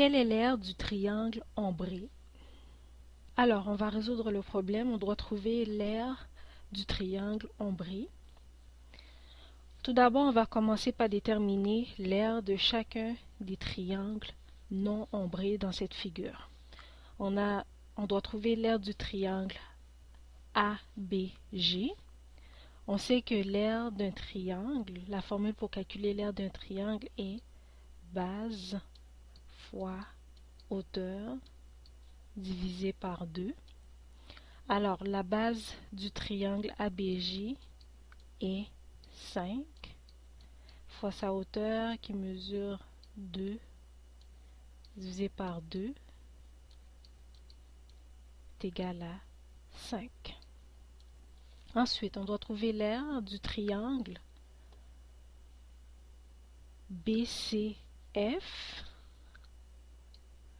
Quel est l'aire du triangle ombré? Alors, on va résoudre le problème. On doit trouver l'aire du triangle ombré. Tout d'abord, on va commencer par déterminer l'aire de chacun des triangles non ombrés dans cette figure. On doit trouver l'aire du triangle ABG. On sait que l'aire d'un triangle, la formule pour calculer l'aire d'un triangle est base fois hauteur divisé par 2. Alors, la base du triangle ABG est 5 fois sa hauteur qui mesure 2 divisé par 2 est égal à 5. Ensuite, on doit trouver l'aire du triangle BCF.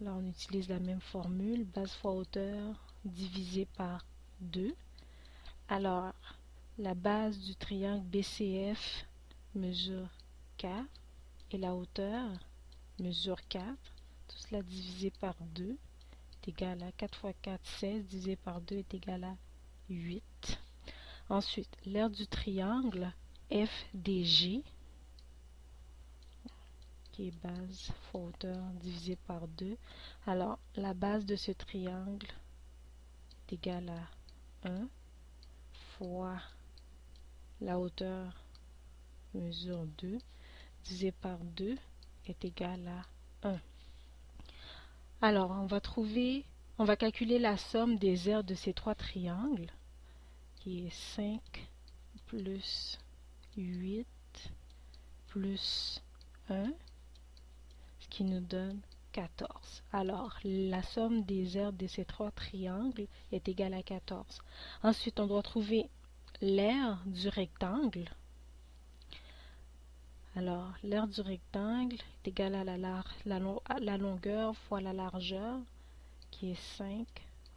Là, on utilise la même formule, base fois hauteur divisé par 2. Alors, la base du triangle BCF mesure 4 et la hauteur mesure 4. Tout cela divisé par 2 est égal à 4 fois 4, 16, divisé par 2 est égal à 8. Ensuite, l'aire du triangle FDG, qui est base fois hauteur divisé par 2. Alors, la base de ce triangle est égale à 1 fois la hauteur mesure 2 divisé par 2 est égal à 1. Alors, on va calculer la somme des aires de ces trois triangles, qui est 5 plus 8 plus 1, ce qui nous donne 14. Alors, la somme des aires de ces trois triangles est égale à 14. Ensuite, on doit trouver l'aire du rectangle. Alors, l'aire du rectangle est égale à la longueur fois la largeur, qui est 5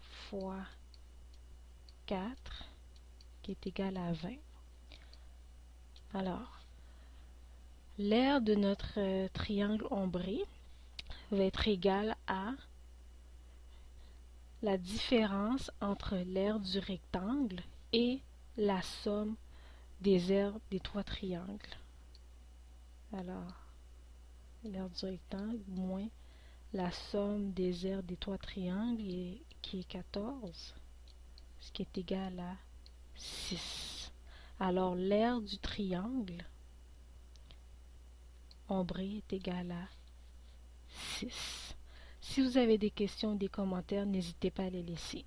fois 4, qui est égal à 20. Alors, l'aire de notre triangle ombré va être égale à la différence entre l'aire du rectangle et la somme des aires des trois triangles. Alors, l'aire du rectangle moins la somme des aires des trois triangles qui est 14, ce qui est égal à 6. Alors, l'aire du triangle ombré est égal à 6. Si vous avez des questions ou des commentaires, n'hésitez pas à les laisser.